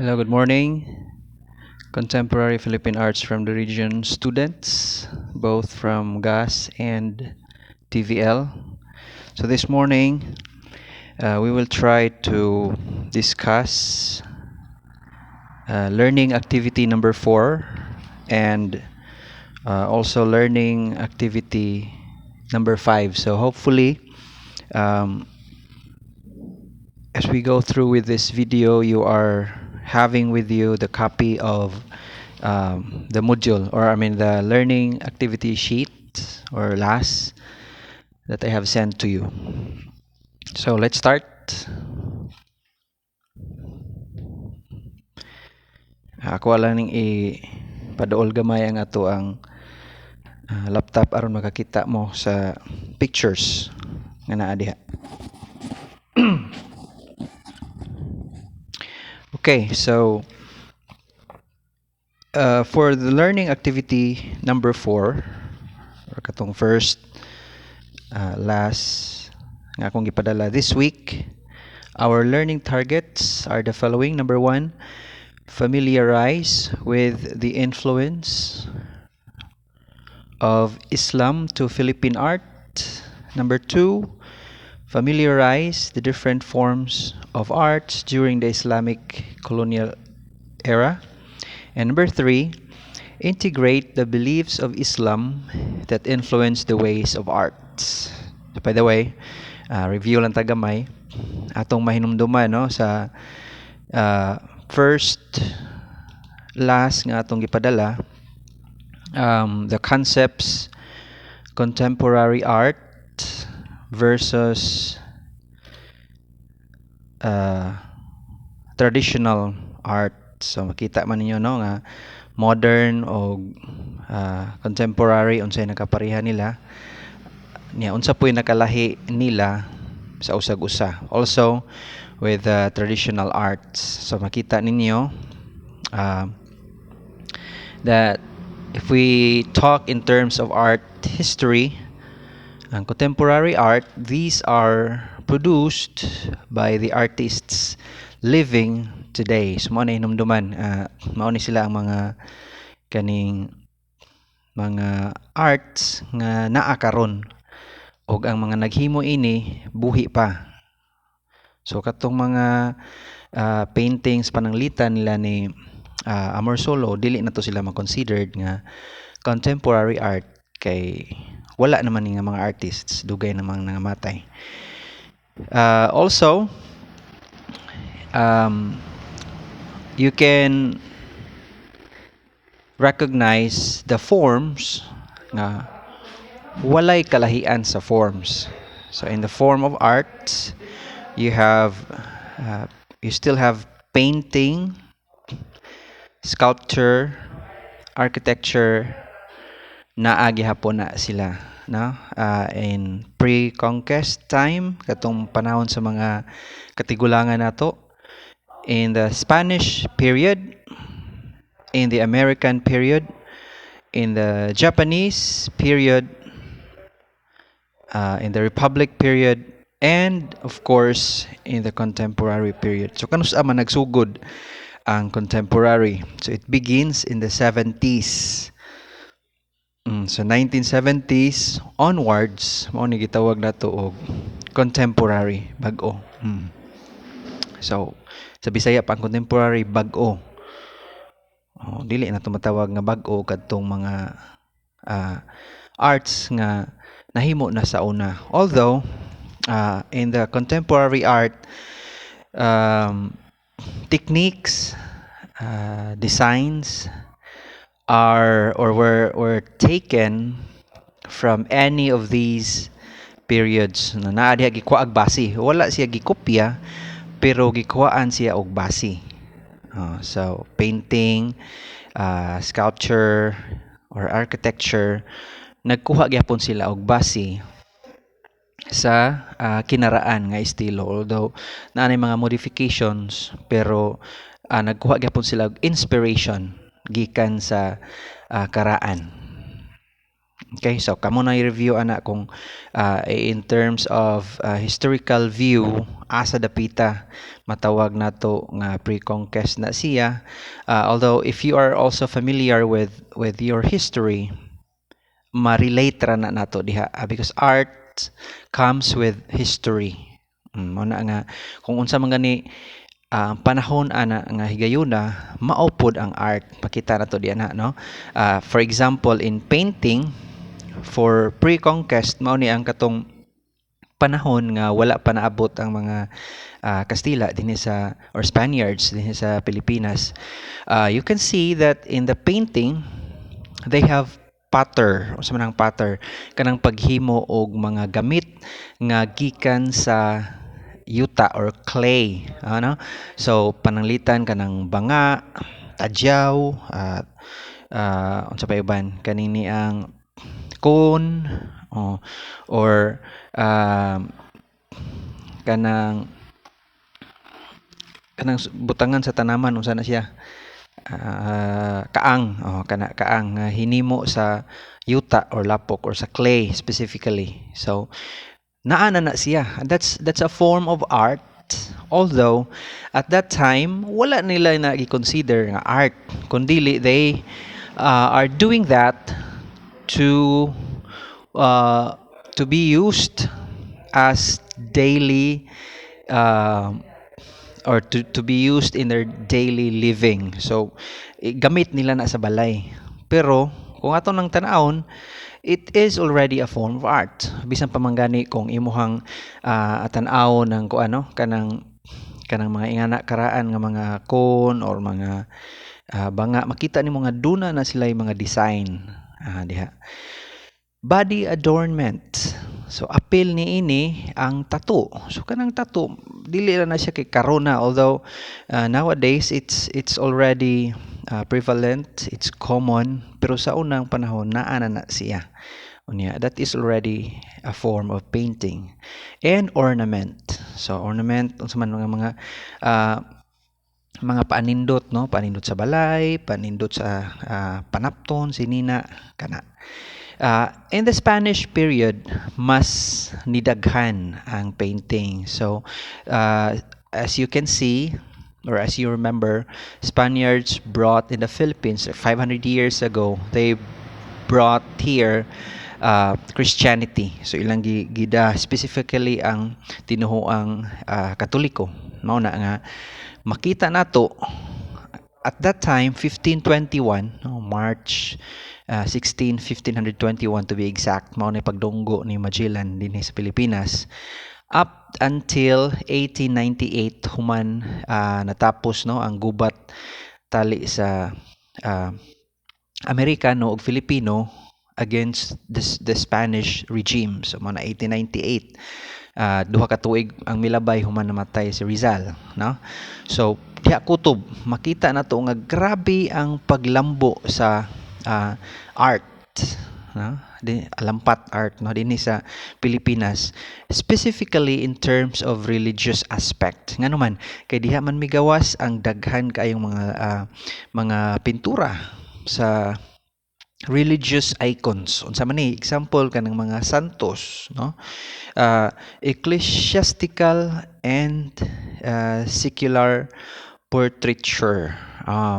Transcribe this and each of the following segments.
Hello, good morning. Contemporary Philippine Arts from the region students, both from GAS and TVL. So this morning, we will try to discuss learning activity number 4 and also learning activity number 5. So hopefully, um, as we go through with this video, you are having with you the copy of the module, or I mean the learning activity sheet or LAS that I have sent to you. So let's start. Ako lang ning paduol gamay ang ato ang laptop aron makakita mo sa pictures nga naa diha. Okay, so for the learning activity number 4, or katong first last nga akong gipadala this week, our learning targets are the following. Number 1, familiarize with the influence of Islam to Philippine art. Number 2, familiarize the different forms of arts during the Islamic colonial era. And number 3, integrate the beliefs of Islam that influence the ways of arts. So, by the way, review lang tagamay atong mahinumduman no sa first last nga atong gipadala, the concepts contemporary art versus traditional art. So makita man ninyo no nga modern o contemporary unsay nakapareha nila niya, unsa po'y nakalahi nila sa usag-usa. Also with traditional arts, so makita ninyo that if we talk in terms of art history and contemporary art, these are produced by the artists living today. So mao na hinumduman, mao ni sila ang mga kaning mga arts nga naa karon, og ang mga naghimo ini buhi pa. So katong mga paintings pananglitan nila ni Amor Solo, dili na to sila ma-considered nga contemporary art kay wala naman ni nga mga artists, dugay namang nangamatay. Also, you can recognize the forms nga walay kalahian sa forms. So in the form of art, you still have painting, sculpture, architecture, naa gihapon na sila no in pre-conquest time, katong panahon sa mga katigulangan nato, in the Spanish period, in the American period, in the Japanese period, in the Republic period, and of course in the contemporary period. So kanus man nagsugod ang contemporary? So it begins in the 70s. So 1970s onwards, mao ni gitawag nato og contemporary, bag-o. So sa Bisaya pa ang contemporary bag-o. Dili na tumatawag nga bag-o kadtong mga arts nga nahimo na sa una. Although in the contemporary art, techniques, designs are or were taken from any of these periods na naa diha gikuha og base. Wala siya gikopya pero gikuhaan siya og base. So painting, sculpture or architecture, nagkuha gyapon sila og base sa kinaraan nga estilo, although naanay mga modifications, pero nagkuha gyapon sila og inspiration gikan sa karaan. Okay, so kamo na i-review ana kung in terms of historical view asa dapita matawag nato nga pre-conquest na siya. Although if you are also familiar with your history, ma-relate ra na nato diha because art comes with history. Mao na nga kung unsa man gani panahon ana nga higayuna maupod ang art pakita nato diha na no. For example in painting for pre-conquest mao ni ang katong panahon nga wala pa naabot ang mga Kastila dinhi sa or Spaniards dinhi sa Pilipinas. You can see that in the painting they have patter o sa manang patter kanang paghimo og mga gamit nga gikan sa yuta or clay ano, so pananglitan kanang banga, tadyaw at unsa pa iban kanini ang cone or um, kanang butangan sa tanaman unsa na siya, kaang kana kaang hinimo sa yuta or lapok or sa clay specifically. So naa na siya. That's a form of art, although at that time wala nila na i-consider nga art kundili they are doing that to uh, to be used as daily uh, or to be used in their daily living. So gamit nila na sa balay. Pero kung ato nang tanawon, it is already a form of art. Bisan pa man gani kung imuhang tan-aw ng ano kanang mga ingana karaan nga mga cone or mga banga, makita nimo nga duna na sila yung mga design diha. Body adornment. So apil ni ini ang tattoo. So kanang tattoo dili na siya kay karona, although nowadays it's already prevalent, it's common, pero sa unang panahon naa na siya. Unya, that is already a form of painting. And ornament. So ornament unsa man mga panindot no, panindot sa balay, panindot sa panapton, sinina kana. In the Spanish period, mas nidaghan ang painting. So, as you can see, or as you remember, Spaniards brought in the Philippines 500 years ago, they brought here Christianity. So, ilang gida, specifically ang tinuhoang Katoliko. Mao na nga, makita nato at that time 1521 March 1521 to be exact, mao na pagdunggo ni Magellan dinhi sa Pilipinas up until 1898 human natapos no ang gubat tali sa Amerikano ug Filipino against the Spanish regime. So mao na 1898 duha ka tuig ang milabay human namatay si Rizal no. So diha kutob makita nato nga grabe ang paglambo sa art no, lampat art no dinhi sa Pilipinas, specifically in terms of religious aspect. Ngano man kay diha man migawas ang daghan kaayong mga pintura sa religious icons. Unsa man ni example kanang mga santos no, ecclesiastical and secular portraiture.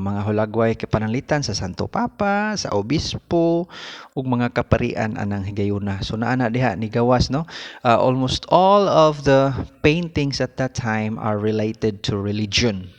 Mga hulagway kay pananglitan sa Santo Papa, sa obispo ug mga kaparian anang higayuna. So naa na diha ni gawas no. Almost all of the paintings at that time are related to religion.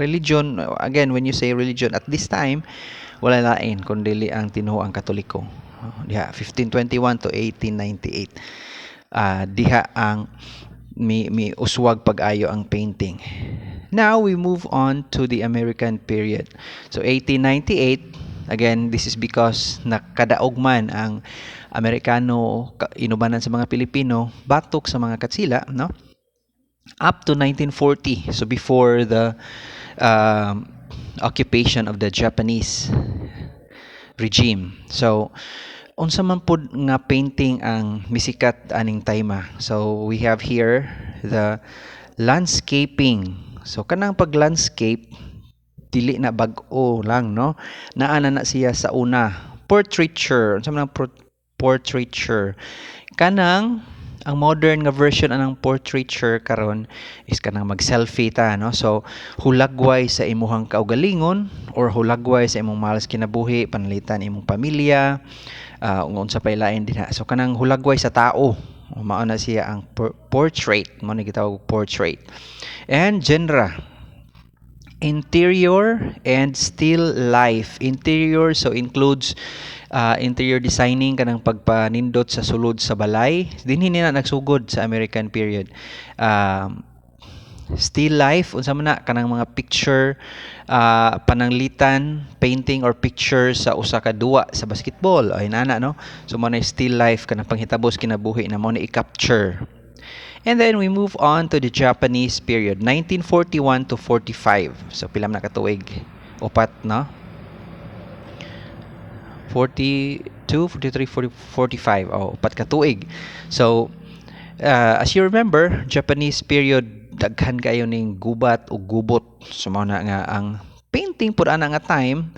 Religion, again, when you say religion at this time, wala lain kundi ang tinuoang Katoliko. Diha 1521 to 1898. Diha ang mi uswag pag-ayo ang painting. Now we move on to the American period. So 1898, again, this is because nakadaog man ang Amerikano inubanan sa mga Pilipino batok sa mga Katsila, no? Up to 1940, so before the occupation of the Japanese regime. So unsa man pud nga painting ang misikat aning tayma. So we have here the landscaping. So kanang pag-landscape dili na bag-o lang no. Naa na siya sa una portraiture. Unsa man ang portraiture? Kanang ang modern nga version anang portraiture karon is kanang mag-selfie ta, no? So hulagway sa imuhang kaugalingon or hulagway sa imong malas kinabuhi, panalitan imong pamilya, ug unsa pay lain dinha. So kanang hulagway sa tao, mao na siya ang portrait, mo ni gitawag portrait. And genre, interior and still life. Interior so includes interior designing kanang pagpanindot sa sulod sa balay. Dinhi na nagsugod sa American period. Still life unsa man na kanang mga picture, pananglitan, painting or picture sa usa ka duwa sa basketball ay nana, no? So mo na still life kanang panghitabos kinabuhi na mo na i-capture. And then we move on to the Japanese period, 1941 to 45. So pila man na katuig? Upat, no? 42, 43, 40, 45. Oh, upat ka tuig. So as you remember, Japanese period daghan kayo ning gubat o gubot. So mao na nga ang painting pud ana nga time